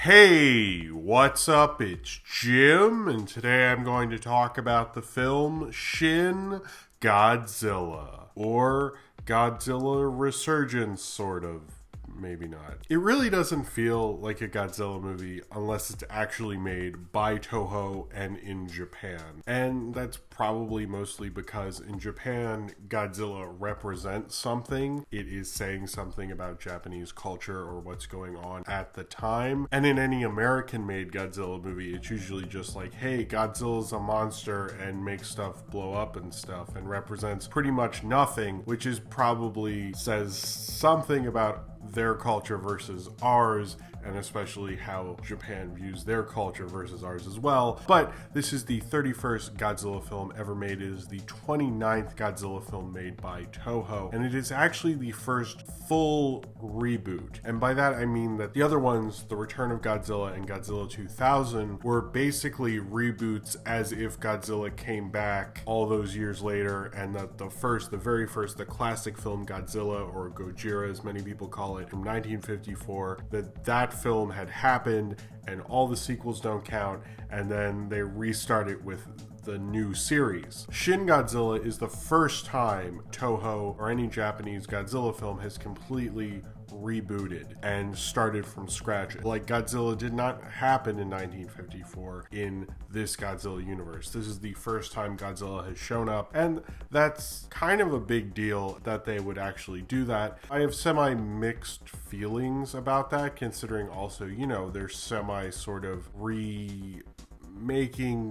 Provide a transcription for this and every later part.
Hey, what's up? It's Jim, and today I'm going to talk about the film Shin Godzilla, or Godzilla Resurgence, sort of. Maybe not. It really doesn't feel like a Godzilla movie unless it's actually made by Toho and in Japan. And that's probably mostly because in Japan, Godzilla represents something. It is saying something about Japanese culture or what's going on at the time. And in any American-made Godzilla movie, it's usually just like, hey, Godzilla's a monster and makes stuff blow up and stuff and represents pretty much nothing, which is probably says something about their culture versus ours, and especially how Japan views their culture versus ours as well. But this is the 31st Godzilla film ever made. It is the 29th Godzilla film made by Toho, and it is actually the first full reboot. And by that I mean that the other ones, The Return of Godzilla and Godzilla 2000, were basically reboots as if Godzilla came back all those years later, and that the very first, the classic film Godzilla, or Gojira as many people call it, from 1954, that film had happened and all the sequels don't count, and then they restart it with the new series. Shin Godzilla is the first time Toho or any Japanese Godzilla film has completely rebooted and started from scratch. Like, Godzilla did not happen in 1954 in this Godzilla universe. This is the first time Godzilla has shown up, and that's kind of a big deal that they would actually do that. I have semi-mixed feelings about that, considering also, there's sort of remaking,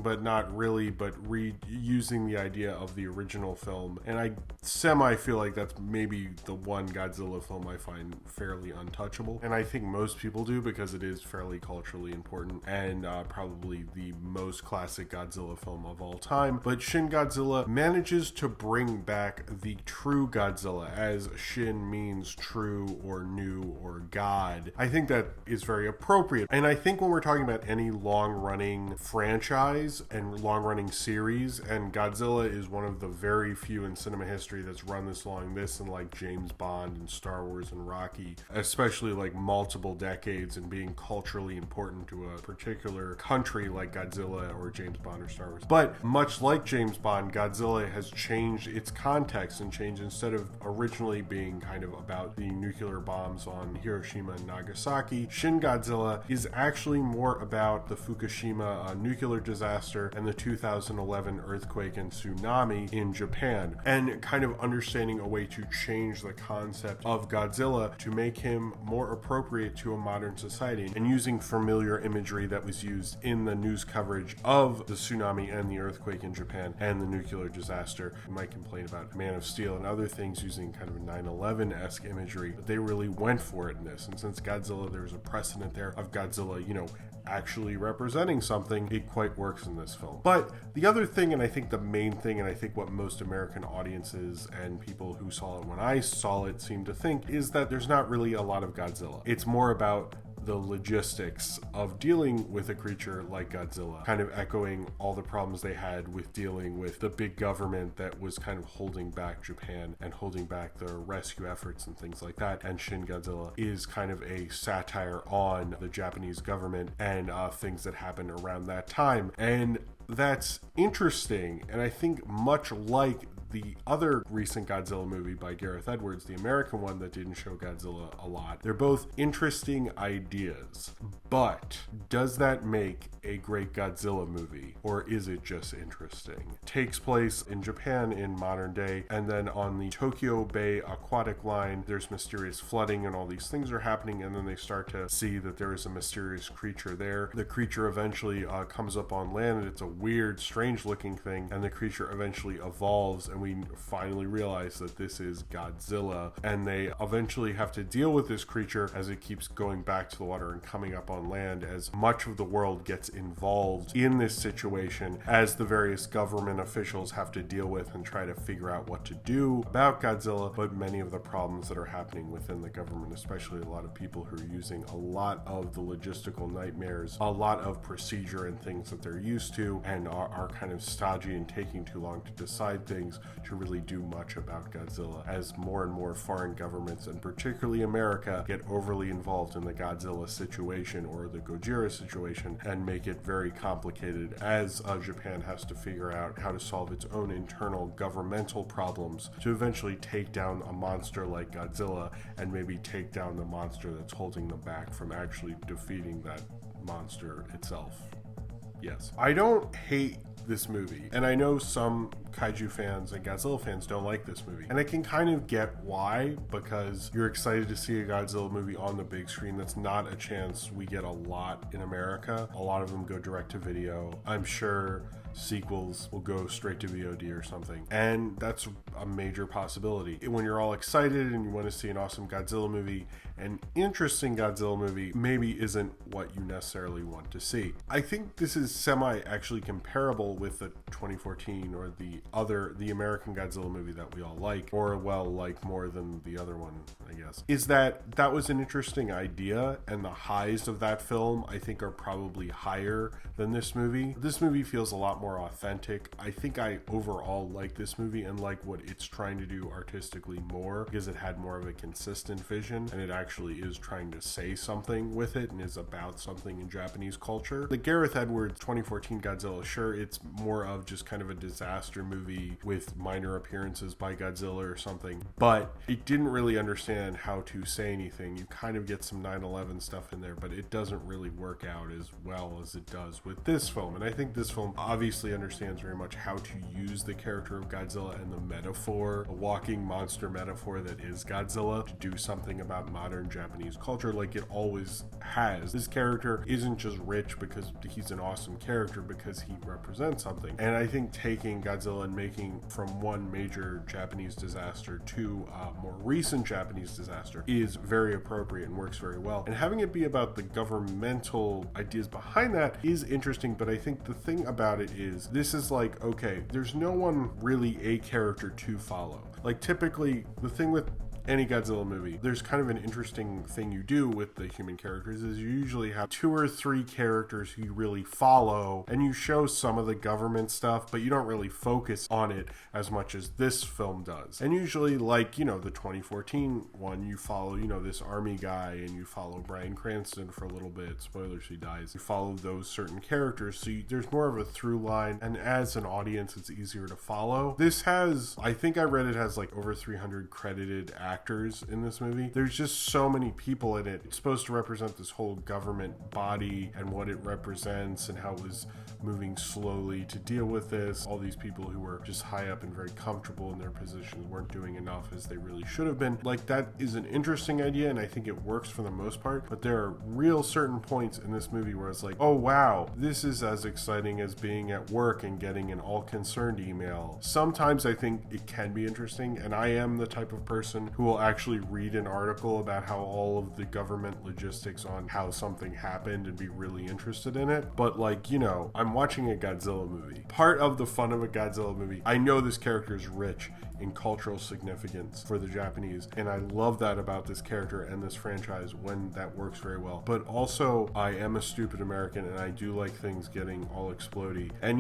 but not really, but reusing the idea of the original film. And I feel like that's maybe the one Godzilla film I find fairly untouchable. And I think most people do, because it is fairly culturally important and probably the most classic Godzilla film of all time. But Shin Godzilla manages to bring back the true Godzilla, as Shin means true or new or God. I think that is very appropriate. And I think when we're talking about any long-running franchise and long-running series, and Godzilla is one of the very few in cinema history that's run this long, this and like James Bond and Star Wars and Rocky, especially like multiple decades and being culturally important to a particular country like Godzilla or James Bond or Star Wars. But much like James Bond, Godzilla has changed its context and changed. Instead of originally being kind of about the nuclear bombs on Hiroshima and Nagasaki, Shin Godzilla is actually more about the Fukushima nuclear disaster and the 2011 earthquake and tsunami in Japan, and kind of understanding a way to change the concept of Godzilla to make him more appropriate to a modern society, and using familiar imagery that was used in the news coverage of the tsunami and the earthquake in Japan and the nuclear disaster. You might complain about Man of Steel and other things using kind of 9/11-esque imagery, but they really went for it in this. And since Godzilla, there's a precedent there of Godzilla, actually representing something, it quite works in this film. But the other thing, and I think the main thing, and I think what most American audiences and people who saw it when I saw it seem to think, is that there's not really a lot of Godzilla. It's more about the logistics of dealing with a creature like Godzilla, kind of echoing all the problems they had with dealing with the big government that was kind of holding back Japan and holding back the rescue efforts and things like that. And Shin Godzilla is kind of a satire on the Japanese government and things that happened around that time. And that's interesting, and I think much like the other recent Godzilla movie by Gareth Edwards, the American one that didn't show Godzilla a lot, they're both interesting ideas. But does that make a great Godzilla movie, or is it just interesting? It takes place in Japan in modern day, and then on the Tokyo Bay aquatic line, there's mysterious flooding and all these things are happening, and then they start to see that there is a mysterious creature there. The creature eventually comes up on land, and it's a weird, strange looking thing, and the creature eventually evolves, and we finally realize that this is Godzilla, and they eventually have to deal with this creature as it keeps going back to the water and coming up on land, as much of the world gets involved in this situation as the various government officials have to deal with and try to figure out what to do about Godzilla, but many of the problems that are happening within the government, especially a lot of people who are using a lot of the logistical nightmares, a lot of procedure and things that they're used to, and are kind of stodgy and taking too long to decide things to really do much about Godzilla, as more and more foreign governments, and particularly America, get overly involved in the Godzilla situation or the Gojira situation and make it very complicated, as Japan has to figure out how to solve its own internal governmental problems to eventually take down a monster like Godzilla and maybe take down the monster that's holding them back from actually defeating that monster itself. Yes. I don't hate this movie, and I know some kaiju fans and Godzilla fans don't like this movie, and I can kind of get why, because you're excited to see a Godzilla movie on the big screen. That's not a chance we get a lot in America. A lot of them go direct to video. I'm sure sequels will go straight to VOD or something, and that's a major possibility. When you're all excited and you want to see an awesome Godzilla movie, an interesting Godzilla movie maybe isn't what you necessarily want to see. I think this is actually comparable with the 2014 or the American Godzilla movie that we all like, or like more than the other one, I guess, is that was an interesting idea, and the highs of that film I think are probably higher than this movie. This movie feels a lot more authentic. I think I overall like this movie and like what it's trying to do artistically more, because it had more of a consistent vision and it actually is trying to say something with it and is about something in Japanese culture. The Gareth Edwards 2014 Godzilla, sure, it's more of just kind of a disaster movie with minor appearances by Godzilla or something, but it didn't really understand how to say anything. You kind of get some 9/11 stuff in there, but it doesn't really work out as well as it does with this film. And I think this film obviously understands very much how to use the character of Godzilla and the metaphor, a walking monster metaphor that is Godzilla, to do something about modern Japanese culture like it always has. This character isn't just rich because he's an awesome character, because he represents something. And I think taking Godzilla and making from one major Japanese disaster to a more recent Japanese disaster is very appropriate and works very well. And having it be about the governmental ideas behind that is interesting, but I think the thing about it is this is like, okay, there's no one really a character to follow. Like typically the thing with any Godzilla movie, there's kind of an interesting thing you do with the human characters is you usually have 2 or 3 characters who you really follow, and you show some of the government stuff, but you don't really focus on it as much as this film does. And usually, like, the 2014 one, you follow, this army guy, and you follow Bryan Cranston for a little bit. Spoilers, he dies. You follow those certain characters, so there's more of a through line, and as an audience, it's easier to follow. This has, I think I read it has like over 300 credited actors in this movie. There's just so many people in it. It's supposed to represent this whole government body and what it represents and how it was moving slowly to deal with this. All these people who were just high up and very comfortable in their positions weren't doing enough as they really should have been. Like, that is an interesting idea, and I think it works for the most part, but there are real certain points in this movie where it's like, oh wow, this is as exciting as being at work and getting an all concerned email. Sometimes I think it can be interesting, and I am the type of person who will actually read an article about how all of the government logistics on how something happened and be really interested in it. But like, I'm watching a Godzilla movie. Part of the fun of a Godzilla movie, I know this character is rich in cultural significance for the Japanese, and I love that about this character and this franchise when that works very well. But also, I am a stupid American and I do like things getting all explodey. And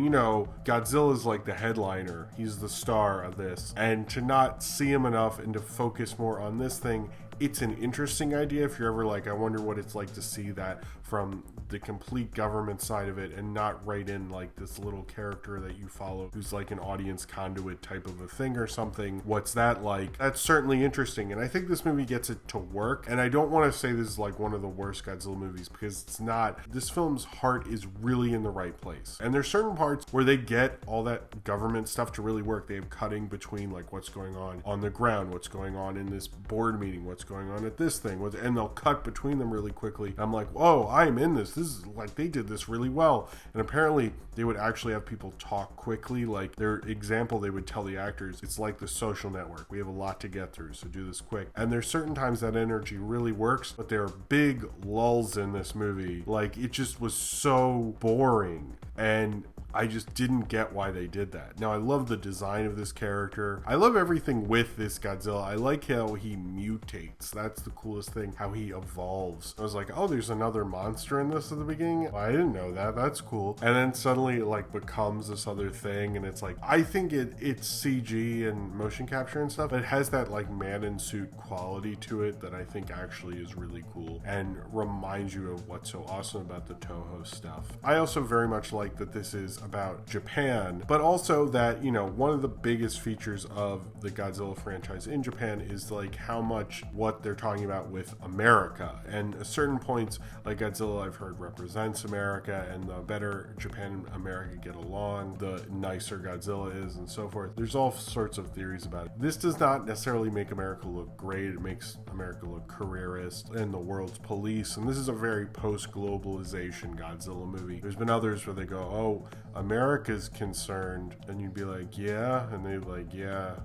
Godzilla's like the headliner. He's the star of this. And to not see him enough and to focus more on this thing, it's an interesting idea if you're ever like, I wonder what it's like to see that from the complete government side of it and not write in like this little character that you follow who's like an audience conduit type of a thing or something. What's that like? That's certainly interesting, and I think this movie gets it to work. And I don't want to say this is like one of the worst Godzilla movies, because it's not. This film's heart is really in the right place, and there's certain parts where they get all that government stuff to really work. They have cutting between like what's going on the ground, what's going on in this board meeting, what's going on at this thing, and they'll cut between them really quickly. I'm like, whoa, I'm in this. This is like, they did this really well. And apparently they would actually have people talk quickly. Like their example, they would tell the actors, it's like The Social Network. We have a lot to get through, so do this quick. And there's certain times that energy really works, but there are big lulls in this movie. Like, it just was so boring. And I just didn't get why they did that. Now, I love the design of this character. I love everything with this Godzilla. I like how he mutates. That's the coolest thing, how he evolves. I was like, oh, there's another monster in this at the beginning? Well, I didn't know that. That's cool. And then suddenly it like becomes this other thing, and it's like, I think it's CG and motion capture and stuff, but it has that like man in suit quality to it that I think actually is really cool and reminds you of what's so awesome about the Toho stuff. I also very much like that this is about Japan, but also that, you know, one of the biggest features of the Godzilla franchise in Japan is like how much what they're talking about with America. And at certain points, like Godzilla, I've heard represents America, and the better Japan and America get along, the nicer Godzilla is, and so forth. There's all sorts of theories about it. This does not necessarily make America look great. It makes America look careerist and the world's police. And this is a very post-globalization Godzilla movie. There's been others where they go, oh, America's concerned, and you'd be like, yeah, and they'd be like, yeah,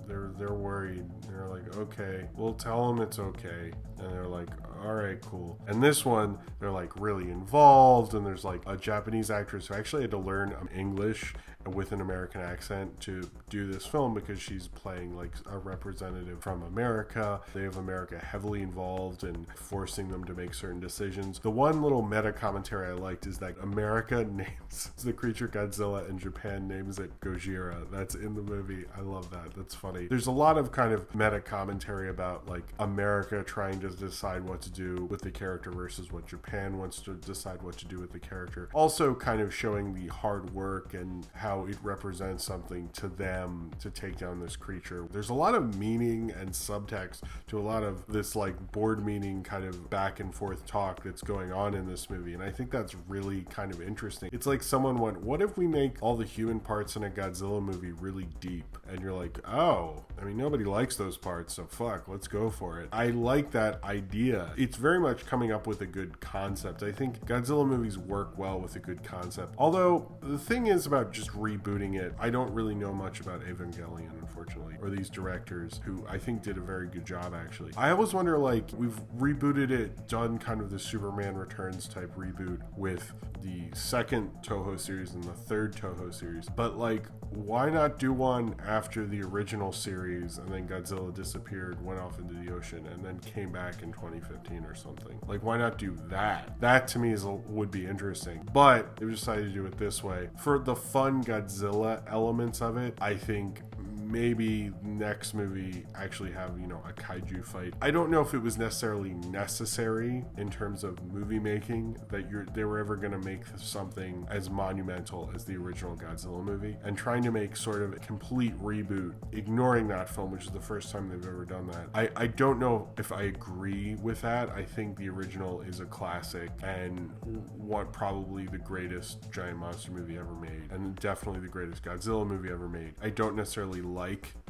they're worried. They're like, okay, we'll tell them it's okay. And they're like, all right, cool. And this one, they're like really involved, and there's like a Japanese actress who actually had to learn English with an American accent to do this film because she's playing like a representative from America. They have America heavily involved in forcing them to make certain decisions. The one little meta commentary I liked is that America names the creature Godzilla and Japan names it Gojira. That's in the movie. I love that. That's funny. There's a lot of kind of meta commentary about like America trying to decide what to do with the character versus what Japan wants to decide what to do with the character. Also kind of showing the hard work and how it represents something to them to take down this creature. There's a lot of meaning and subtext to a lot of this like board meeting kind of back and forth talk that's going on in this movie, and I think that's really kind of interesting. It's like someone went, what if we make all the human parts in a Godzilla movie really deep? And you're like, oh, I mean, nobody likes those parts, so fuck, let's go for it. I like that idea. It's very much coming up with a good concept. I think Godzilla movies work well with a good concept. Although the thing is about just rebooting it, I don't really know much about Evangelion, unfortunately, or these directors who I think did a very good job, actually. I always wonder, like, we've rebooted it, done kind of the Superman Returns type reboot with the second Toho series and the third Toho series, but like, why not do one after the original series and then Godzilla disappeared, went off into the ocean, and then came back in 2015 or something? Like, why not do that? That to me would be interesting, but they decided to do it this way. For the fun Godzilla elements of it, I think maybe next movie actually have, you know, a kaiju fight. I don't know if it was necessarily necessary in terms of movie making that they were ever going to make something as monumental as the original Godzilla movie, and trying to make sort of a complete reboot, ignoring that film, which is the first time they've ever done that. I don't know if I agree with that. I think the original is a classic and what probably the greatest giant monster movie ever made, and definitely the greatest Godzilla movie ever made. I don't necessarily like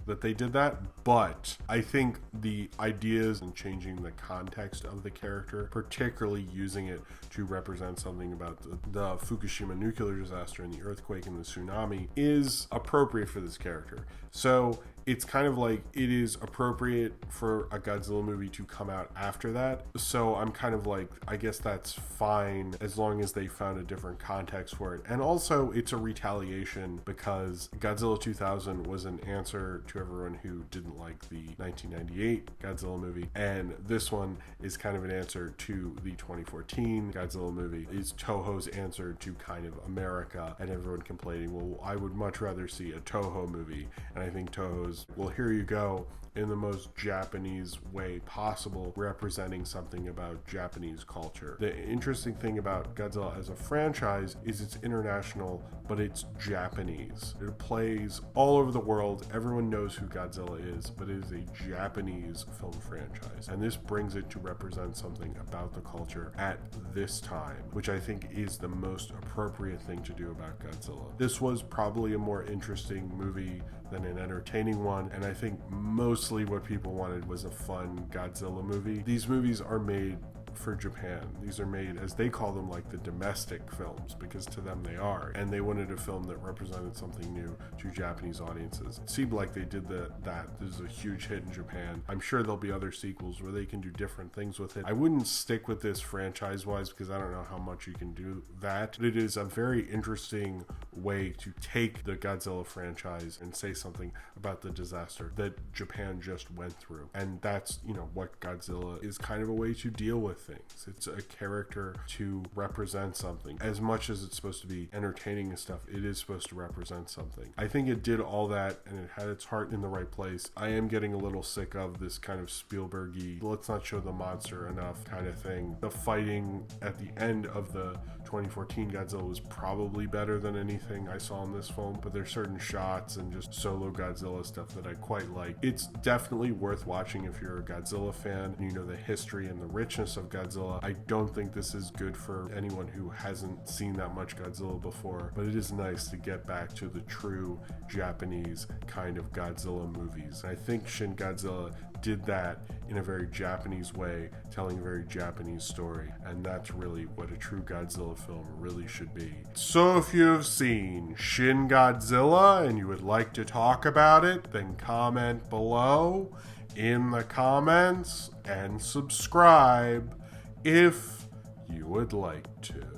that they did that, but I think the ideas and changing the context of the character, particularly using it to represent something about the Fukushima nuclear disaster and the earthquake and the tsunami, is appropriate for this character. So it's kind of like it is appropriate for a Godzilla movie to come out after that. So I'm kind of like, I guess that's fine as long as they found a different context for it. And also it's a retaliation because Godzilla 2000 was an answer to everyone who didn't like the 1998 Godzilla movie. And this one is kind of an answer to the 2014 Godzilla movie. It's Toho's answer to kind of America and everyone complaining, well, I would much rather see a Toho movie. And I think Toho's, well, here you go, in the most Japanese way possible, representing something about Japanese culture. The interesting thing about Godzilla as a franchise is it's international, but it's Japanese. It plays all over the world. Everyone knows who Godzilla is, but it is a Japanese film franchise. And this brings it to represent something about the culture at this time, which I think is the most appropriate thing to do about Godzilla. This was probably a more interesting movie than an entertaining one, and I think mostly what people wanted was a fun Godzilla movie. These movies are made for Japan. These are made, as they call them, like the domestic films, because to them they are. And they wanted a film that represented something new to Japanese audiences. It seemed like they did that. This is a huge hit in Japan. I'm sure there'll be other sequels where they can do different things with it. I wouldn't stick with this franchise-wise because I don't know how much you can do that. But it is a very interesting way to take the Godzilla franchise and say something about the disaster that Japan just went through. And that's, what Godzilla is, kind of a way to deal with things. It's a character to represent something. As much as it's supposed to be entertaining and stuff, it is supposed to represent something. I think it did all that and it had its heart in the right place. I am getting a little sick of this kind of Spielberg-y, let's not show the monster enough kind of thing. The fighting at the end of the 2014 Godzilla was probably better than anything I saw in this film, but there's certain shots and just solo Godzilla stuff that I quite like. It's definitely worth watching if you're a Godzilla fan and you know the history and the richness of Godzilla. I don't think this is good for anyone who hasn't seen that much Godzilla before, but it is nice to get back to the true Japanese kind of Godzilla movies. And I think Shin Godzilla did that in a very Japanese way, telling a very Japanese story, and that's really what a true Godzilla film really should be. So if you've seen Shin Godzilla and you would like to talk about it, then comment below in the comments and subscribe if you would like to.